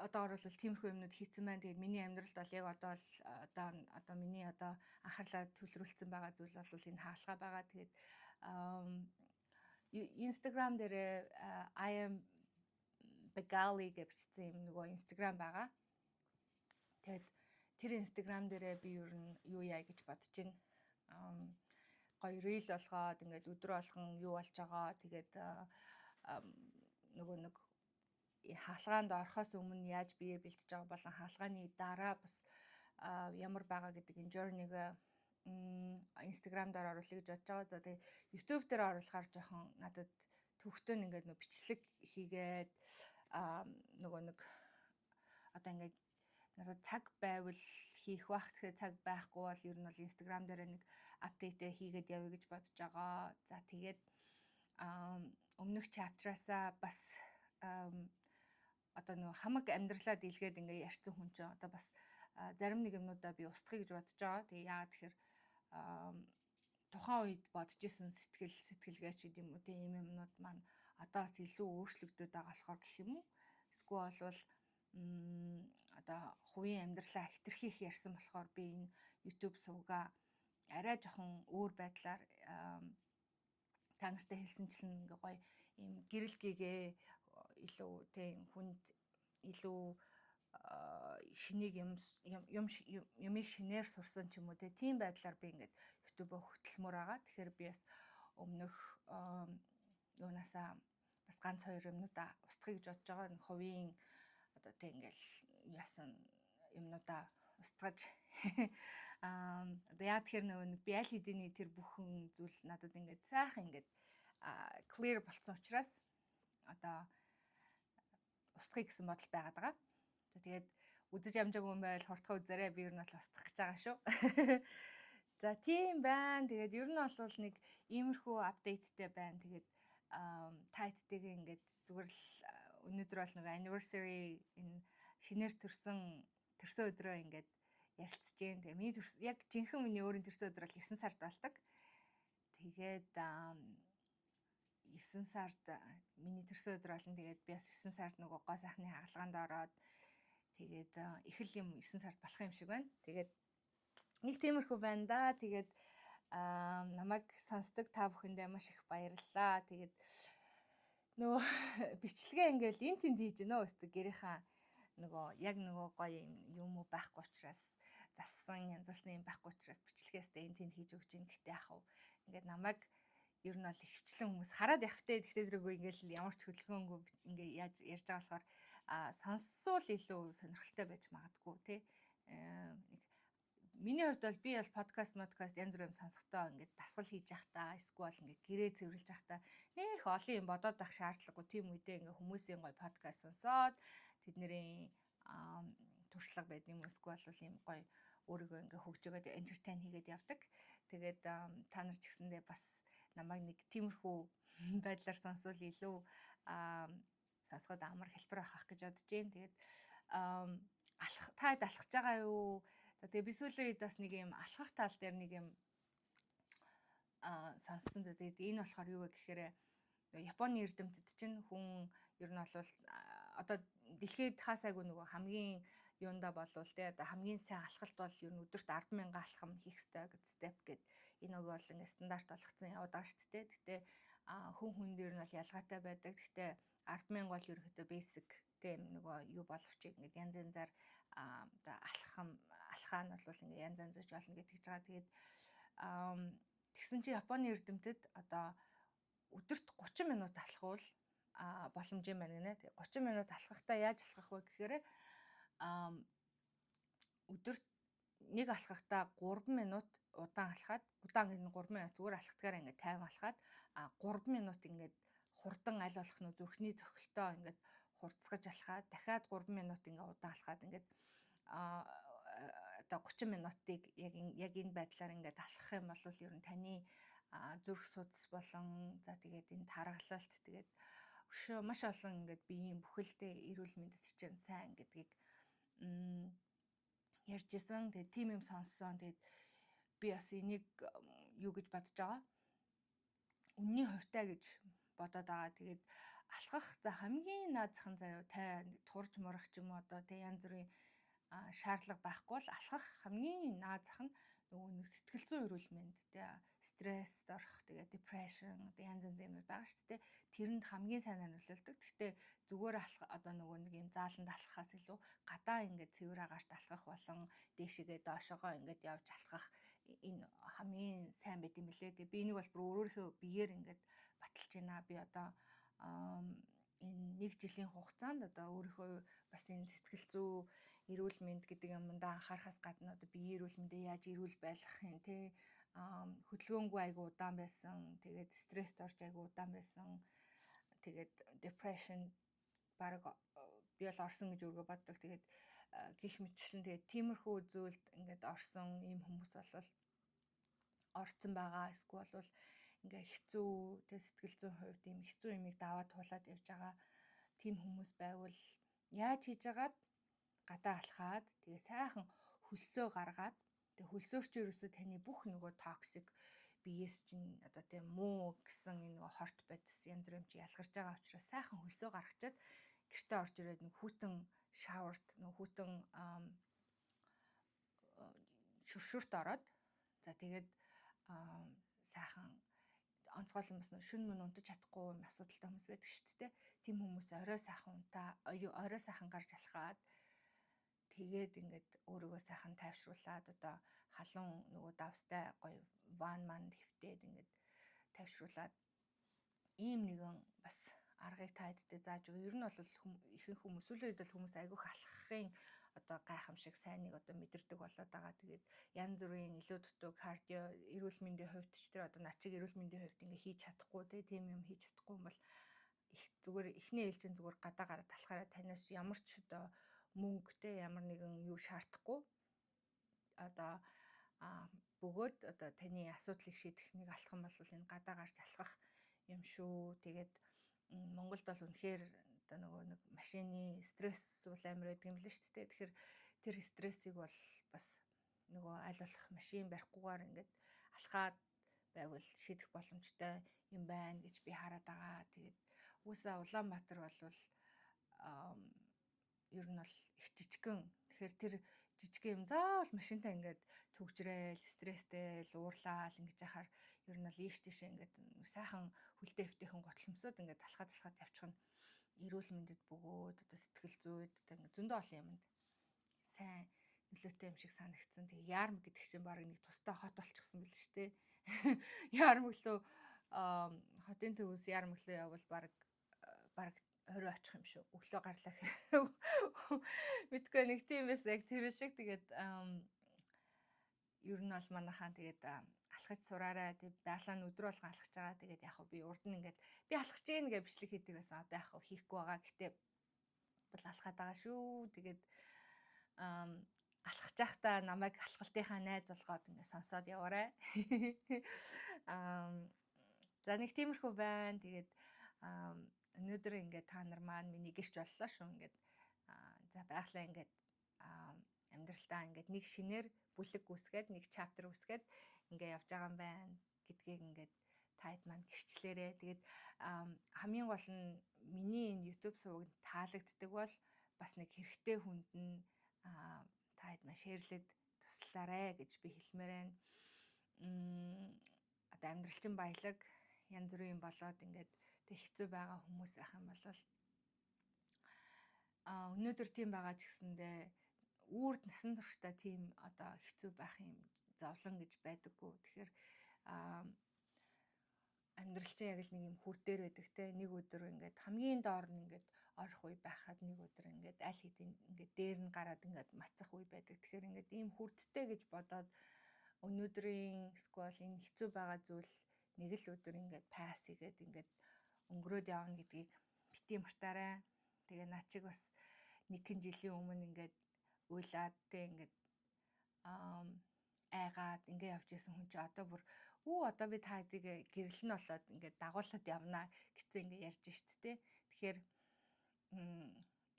одоо орвол тиймэрхүү юмнууд хийцэн байна. Тэгээд миний амьдралд бол яг одоо миний одоо анхаарлаа төвлөрүүлсэн байгаа зүйл бол энэ хаалгаа байгаа. Тэгээд Instagram дээрээ I am Begali гэж бичсэн юм нөгөө Instagram байгаа. Тэгээд тэр Instagram дээрээ би ер нь юу яа гэж бодож байна. Гоё reel болгоод ингээд өдөр болгон юу болж байгаа. Тэгээд нөгөө нэг хаалгаанд орохоос өмнө яаж бие бэлтэж байгаа болон хаалгааны дараа бас ямар байгаа гэдэг энэ journey-г Instagram дээр оруулъя гэж бодож байгаа. За тэгээ YouTube дээр оруулахаар жоохон надад төвхтөн ингээд нөө бичлэг хийгээд нөгөө нэг одоо ингээд надад цаг байвал хийх бах. Тэгэхээр цаг байхгүй бол ер нь бол Instagram дээр нэг апдейт хийгээд явъя гэж бодож байгаа. За тэгээд өмнөх чаптераасаа бас одоо нөгөө хамаг амьдралаа дийлгээд ингээ ярьсан хүн чинь одоо бас зарим нэг юмнуудаа би устгахыг гэж бодож байгаа. Тэгээ яагаад тэгэхээр тухайн үед бодож исэн сэтгэлгээч гэдэг юм уу тийм юмнууд маань одоо бас илүү өөрчлөгдөд байгаа болохоор гэх юм уу. Эсвэл болвол одоо хувийн амьдралаа хэтэрхийх ярьсан болохоор би энэ YouTube сувгаа арай жоохон өөр байдлаар та нартай хэлсэнчлэн ингээ гоё юм гэрэл гээгээ илүү тийм хүнд илүү шинийг юмыг шинээр сурсан ч юм уу тийм байдлаар би ингээд YouTube-ө хөтөлмөр байгаа. Тэгэхээр би бас өмнөх юунаасаа бас ганц хоёр юмнуудаа устгахыг гэж бодож байгаа. Хувийн одоо тийм ингээл яасан юмнуудаа устгаж одоо яа тэгэхээр нэг би аль хэдийн тэр бүхэн зүйл надад ингээд сайхан ингээд clear болсон учраас одоо устгахыг гэсэн бодол байгаад байгаа. За тэгээд үзэж амжаагүй юм байл хурдхан үзээрэй. Би ер нь бол устгах гэж байгаа шүү. За тийм байна. Тэгээд ер нь бол нэг иймэрхүү апдейттэй байна. Тэгээд тайттэйгээ ингээд зүгээр л өнөөдөр бол нэг anniversary энэ шинээр төрсөн өдрөө ингээд ярилцж гэн. Тэгээ миний яг жинхэнэ миний өөрийн төрсөн өдөр бол 9 сард болдог. Тэгээд 9 сард миний төрсөн өдөр болно. Тэгээд би бас 9 сард нөгөө гоо сайхны хаалганд ороод тэгээд их л юм 9 сард болох юм шиг байна. Тэгээд нэг тиймэрхүү байна да. Тэгээд намайг сонсдог та бүхэндээ маш их баярлалаа. Тэгээд нөгөө бичлэгээ ингээл эн тэнд хийж гэнэ өөстө гэрийнхаа нөгөө яг нөгөө гоё юм уу байхгүй учраас зассан янзлсан юм байхгүй учраас бичлэгээстэй эн тэнд хийж өгч ин гэхдээ яах вэ? Ингээд намайг ер нь бол ихвчлэн хүмүүс хараад явахтай. Тэгтээ тэргүй ингээл ямар ч хөдөлгөөнгүй ингээ яаж ярьж байгаа болохоор сонсвол илүү сонирхолтой байж магадгүй тий. Миний хувьд бол би бол подкаст янз бүрийн сонсохдоо ингээд дасгал хийж явахдаа эсвэл ингээд гэрээ цэвэрлж явахдаа нэх олон юм бодоод байх шаардлагагүй. Тийм үедээ ингээд хүмүүсийн гоё подкаст сонсоод тэдний туршлага байд юм эсвэл бол юм гоё өөрийгөө ингээд хөгжөөгөөд entertain хийгээд явдаг. Тэгээд та нар ч гэсэндээ бас намайг нэг тиймэрхүү байдлаар сонсвол илүү сонсоход амар хэлбэр авах гэж бодож байна. Тэгээд таад алхаж байгаа юу? Тэгээ би сүүлийн үед бас нэг юм алхах тал дээр нэг юм сонссон. Тэгээд энэ болохоор юу вэ гэхээр Японы эрдэмтэд чинь хүн ер нь бол одоо дэлхийд хаасаагүй нөгөө хамгийн юунда болвол те одоо хамгийн сайн алхалт бол ер нь өдөрт 10,000 алхам хийх ёстой гэж step гэд энэ үг бол ингээд стандарт болгоцсон яваад байгаа шүү дээ. Гэхдээ хүн хүнд ер нь бол ялгаатай байдаг. Гэхдээ 10,000 бол ерөөхдөө basic тийм нөгөө юу боловч ингээд янз янзаар одоо алхаа нь бол ингээд янз янзж болно гэж тэгж байгаа. Тэгээд тэгсэн чи Японы эрдэмтэд одоо өдөрт 30 минут алхавал боломж юм байна гинэ. 30 минут алхахдаа яаж алхах вэ гэхээр өдөрт нэг алхахдаа 3 минут удаан алхаад удаан гэдэг нь 3 минут зүгээр алхахтаараа ингээд тайван алхаад 3 минут ингээд хурдан аль болох нөө зүрхний цохилтоо ингээд хурцгаж алхаад дахиад 3 минут ингээд удаан алхаад ингээд одоо 30 минутыг яг энэ байдлаар ингээд алхах юм бол ер нь таны зүрх судас болон за тэгээд энэ тархалалт тэгээд маш олон ингээд биеийн бүхэлдээ эрүүл мэндэд чинь сайн гэдгийг ярьжсэн. Тэгээд тим юм сонссон. Тэгээд би бас энийг юу гэж бодож байгаа? Үнний хувьтай гэж бодоод байгаа. Тэгээд алхах за хамгийн наазах нь заяа турж мурах ч юм уу одоо тэг янз бүрийн шаардлага байхгүй бол алхах хамгийн наазах нь нөгөө нэг сэтгэл зүйн эрүүл мэнд тэг стресс орох тэгээ depression одоо янз янз юмуд байгаа шүү дээ. Тэрэнд хамгийн сайн нөлөөлдөг. Гэхдээ зүгээр одоо нөгөө нэг юм зааланд алхахаас илүү гадаа ингээд цэвэр агаарт алхах болон дээшээгээ доошоогоо ингээд явж алхах энэ хамгийн сайн байт юм билээ. Тэгээ би энийг бол бүр өөрийнхөө биеэр ингээд баталж байна. Би одоо энэ 1 жилийн хугацаанд одоо өөрийнхөө бас энэ сэтгэл зүй эрүүл мэнд гэдэг юмдаа анхаарахаас гадна одоо биеийн эрүүл мэндээ яаж эрүүл байлгах юм те хөдөлгөөнгүй айгу удаан байсан. Тэгээд стресст орж айгу удаан байсан. Тэгээд depression баг би бол орсон гэж өөргөө боддог. Тэгээд гих мэтчлэн тэгээд тиймэрхүү зүйлд ингээд орсон ийм хүмүүс бол орцсон байгаа. Эсвэл бол ингээ хэцүү тэг сэтгэл зүйн хувьд ийм хэцүү юмыг даваад туулаад явж байгаа тийм хүмүүс байвал яаж хийж агаад гадаа алхаад тэгээ сайхан хөлсөө гаргаад тэг хөлсөөр чи ерөөсөө таны бүх нөгөө токсик биеэс чинь одоо тийм муу гэсэн энэ нөгөө хорт бодис янз бүр юм чи ялгарч байгаа учраас сайхан хөлсөө гаргачаад гэртээ орж ирээд нэг хүүтэн шаурд нөгөө хүүтэн шүршүрт ороод за тэгээд сайхан онцгойлон бас шүн мөн унтаж чадахгүй юм асуудалтай хүмүүс байдаг шүү дээ. Тим хүмүүс орой сайхан гарч алхаад тэгээд ингээд өөрийгөө сайхан тайвшруулад одоо халуун нөгөө давстай гоё ван манд хэвтээд ингээд тайвшруулад ийм нэгэн бас аргыг таадтай зааж өгөө. Ер нь бол ихэнх хүмүүс сүүлийн үед бол хүмүүс айгүйх алхахын одоо гайхамшиг сайныг одоо мэдэрдэг болоод байгаа. Тэгээд янз бүрийн илүү дутуу кардио эрүүл мэндийн хувьд ч тэр одоо начиг эрүүл мэндийн хувьд ингээ хийж чадахгүй тийм юм хийж чадахгүй юм бол их зүгээр эхний ээлжин зүгээр гадаа гараад талахаараа танаас ямар ч одоо мөнгө ямар нэгэн юу шаардахгүй одоо бөгөөд одоо таны асуудлыг шийдэх нэг алхам бол энэ гадаа гарч алхах юм шүү. Тэгээд Монголд бол үнэхээр одоо нөгөө нэг машины стресс бол амар байдаг юм л шүү дээ. Тэгэхээр тэр стрессийг бол бас нөгөө аль болох машин барихгүйгээр ингээд алхаад байвал шийдэх боломжтой юм байна гэж би хараад байгаа. Тэгээд уусаа Улаанбаатар болвол ер нь бол их жижигхэн. Тэгэхээр тэр жижигхэн юм заавал машинтай ингээд төгжрээл, стресстэй, уурлаал ингэж яхаар ер нь бол ийш тийш ингээд сайхан хүлтэй эвтэйхэн готломсод ингээд алхаад явчих нь эрүүл мэндэд бөгөөд одоо сэтгэл зүйд одоо ингээд зөндөө олон юмд сайн нөлөөтэй юм шиг санагдсан. Тэгээ яарм гэдэг чинь баг нэг тустай хот болчихсон байл шүү дээ. Яарм өглөө хотын төвөөс яарм өглөө явбал баг 20 очих юм шүү. Өглөө гарлаа гэхээр мэдгүй нэг тийм байсан яг тэр шиг. Тэгээд ер нь бол манайхаа тэгээд алхаж сураарай. Тэгээд байгалаа нь өдөр болгон алхаж байгаа. Тэгээд яг би урд нь ингээд би алхаж гин гэж бичлэг хийдэг байсан. Одоо яг хийхгүй байгаа. Гэтэ бол алхаад байгаа шүү. Тэгээд алхаж байхдаа намайг алхалтынхаа найз болгоод ингээд сонсоод яваарай. За нэг тиймэрхүү байна. Тэгээд өнөөдөр ингээд та нар маань миний гэрч боллоо шүү. Ингээд за байглаа ингээд амьдралдаа ингээд нэг шинээр бүлэг үүсгээд нэг чаптер үүсгээд ингээд явж байгаа юм байна гэдгийг ингээд таад маань гэрчлээрээ. Тэгээд хамгийн гол нь миний энэ YouTube сувагт таалагддаг бол бас нэг хэрэгтэй хүнд нь таад маань шеэрлээд туслаарай гэж би хэлмээр байна. Одоо амьдралчин баялаг янз бүрийн болоод ингээд тэг хэцүү байгаа хүмүүс байх юм бол өнөөдөр тийм байгаа ч гэсэндээ үрд насан туршдаа тийм одоо хэцүү байх юм зовлон гэж байдаггүй. Тэгэхээр амьдрал чинь яг л нэг юм хүр дээр байдаг те. Нэг өдөр ингээд хамгийн доор нь ингээд орох үе байхад нэг өдөр ингээд аль хэдийн ингээд дээр нь гараад ингээд мацах үе байдаг. Тэгэхээр ингээд ийм хүрдтэй гэж бодоод өнөөдрийн сквал энэ хэцүү байгаа зүйл нэг л өдөр ингээд пасс хийгээд ингээд өнгөрөөд явна гэдгийг бити мартаарай. Тэгээ наа чиг бас нэгэн жилийн өмнө ингээд уйлаад те ингээд айгаад ингээд явж исэн хүн чи одоо бүр одоо би та хэдийг гэрэл нь болоод ингээд дагуулад явнаа гэсэн ингээд ярьж штт те. Тэгэхээр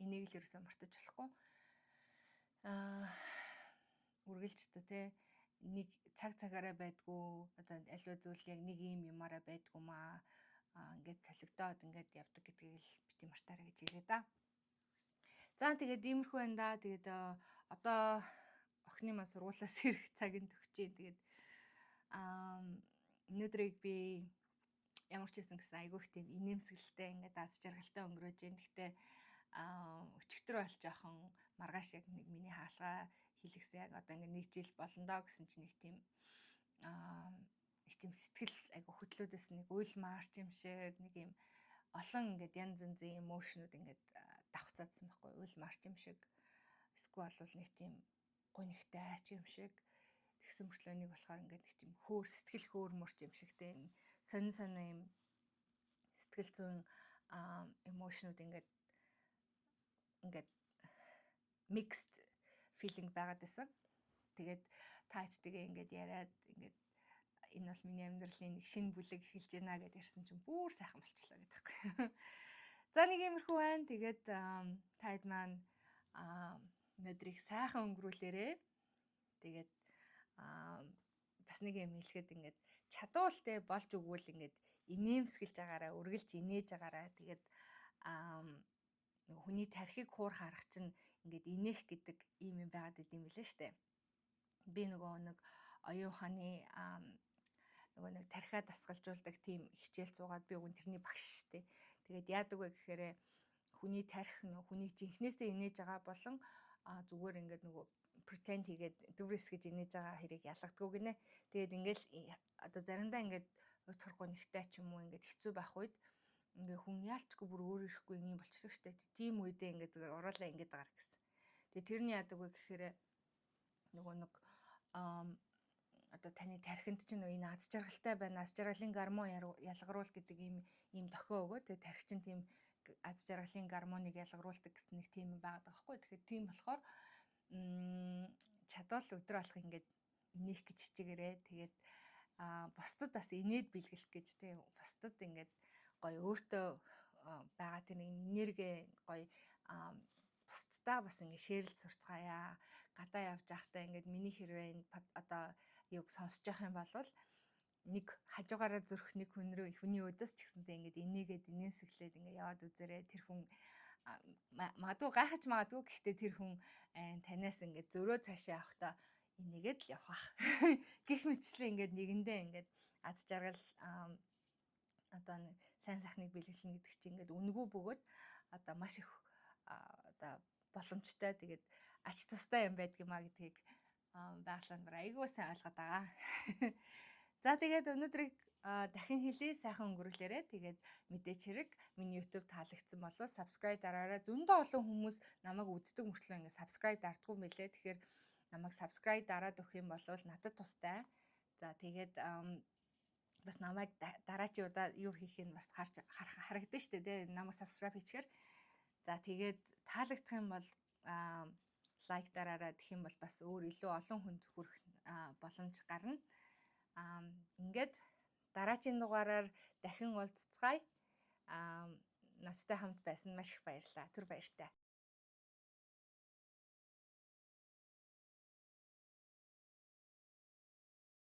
энийг л ерөөсөө мартаж болохгүй. Үргэлжтэй те нэг цагаараа байдгүй одоо аливаа зүйл яг нэг юм юмараа байдгүй маа ингээд солигдоод ингээд явдаг гэдгийг л бити мартаарай гэж хэлээ да. За тэгээд иймэрхүү байна да. Тэгээд одоо охины маань сургуулиас ирэх цагийн төгчийн. Тэгээд өнөөдрийг би ямар ч байсан гэсэн айгүйх тийм инээмсэглэлтэй ингээд аз жаргалтай өнгөрөөж जैन. Гэхдээ өчигдөр бол жоохон маргааш яг нэг миний хаалгаа хийлгсэн яг одоо ингээд нэг жил болно доо гэсэн чинь нэг тийм сэтгэл айгүй хөдлөөдөөс нэг уйл марч юм шиг нэг юм олон ингээд янз янзын эмошнууд ингээд давхцаадсан байхгүй уйл марч юм шиг. Эсвэл бол нэг тийм гонигтай айч юм шиг. Тэгсэн мөртлөө нэг болохоор ингээд нэг тийм хөөр сэтгэл хөөрмөрч юм шигтэй сонин сонин юм сэтгэл зүйн эмошнууд ингээд mixed feeling байгаад байсан. Тэгээд таатдгээ ингээд яриад ингээд энэ бол миний амьдралын нэг шинэ бүлэг эхэлж байна гэдээ ярьсан чинь бүр сайхан болчихлоо гэдэг юм. За нэг иймэрхүү байна. Тэгээд таад маань өнөөдрийг сайхан өнгөрүүлээрээ. Тэгээд бас нэг юм хэлэхэд ингээд чадвалтай болж өгвөл ингээд инээмсэглэж агаараа, үргэлж инээж агаараа. Тэгээд хүний тархийг хуур харах чинь ингээд инех гэдэг юм байгаад идэм билээ штэ. Би нөгөө нэг оюун ухааны нөгөө нэг тархиа дасгалжуулдаг тийм хичээл суугаад би өгөн тэрний багш штэ. Тэгээд яадаг вэ гэхээр хүний тархи нөгөө хүний жинхнээсээ инээж байгаа болон зүгээр ингээд нөгөө pretend хийгээд дүрс гэж инээж байгаа хэрэг ялгадгүй гинэ. Тэгээд ингээл одоо заримдаа ингээд утгаргүй нэгтэй ч юм уу ингээд хэцүү байх үед ингээ хүн яалчгүй бүр өөр ирэхгүй юм болчихлоо штэ. Тийм үедээ ингээ зүгээр уруулаа ингээд байгаа гэсэн. Тэгээ тэрний яадаг вэ гэхээр нөгөө нэг одоо таны тархинд чинь энэ аз жаргалтай байна. Аз жаргалын гормон ялгаруул гэдэг ийм дохио өгөө. Тэгээ тархи чинь тийм аз жаргалын гормоныг ялгаруулдаг гэсэн нэг тийм юм байгаад байгаа байхгүй. Тэгэхээр тийм болохоор чадвал өдөр алах ингээд инех гэж хичээгээрээ. Тэгээд бусдад бас инээд бэлгэлэх гэж тийм бусдад ингээд гоё өөртөө байгаа тэр нэг энерги гоё бусдаа бас ингээд шеэрлж сурцгаая. Гадаа явж байхдаа ингээд миний хэрвээ одоо юуг сонсож явах юм бол нэг хажуугаараа зүрх нэг хүн рүү хүний өдөөс ч гэсэнтэй ингээд инээгээд инээмсэглээд ингээд яваад үзээрэй. Тэр хүн магадгүй гайхаж магадгүй, гэхдээ тэр хүн танаас ингээд зөрөө цаашаа явахдаа инээгээд л явах. Гэх мэтчлэн ингээд нэгэндээ ингээд аз жаргал одоо нэг сайн сайхныг бэлгэлнэ гэдэг чинь ингээд үнгүү бөгөөд одоо маш их одоо боломжтой, тэгээд ач тустай юм байдгиймаа гэдгийг байгалинд айгүй сайн ойлгоод байгаа. За тэгээд өнөөдрийг дахин хэлье, сайхан өнгөрүүлээрэ. Тэгээд мэдээч хэрэг миний YouTube таалагдсан болов subscribe дараарай. Зөндөө олон хүмүүс намайг үздэг мөртлөө ингээд subscribe дардггүй юм билээ. Тэгэхээр намайг subscribe дараад өгөх юм бол надад тустай. За тэгээд бас намайг дараачийн удаа юу хийхийг бас харагдсан шүү дээ. Намайг subscribe хийчихээр. За тэгээд таалагдах юм бол лайк дараарай. Тэгэх юм бол бас өөр илүү олон хүнд хүрэх боломж гарна. Ингээд дараачийн дугаараар дахин уулзцгаая. Надтай хамт байсан маш их баярлалаа. Түр баяртай.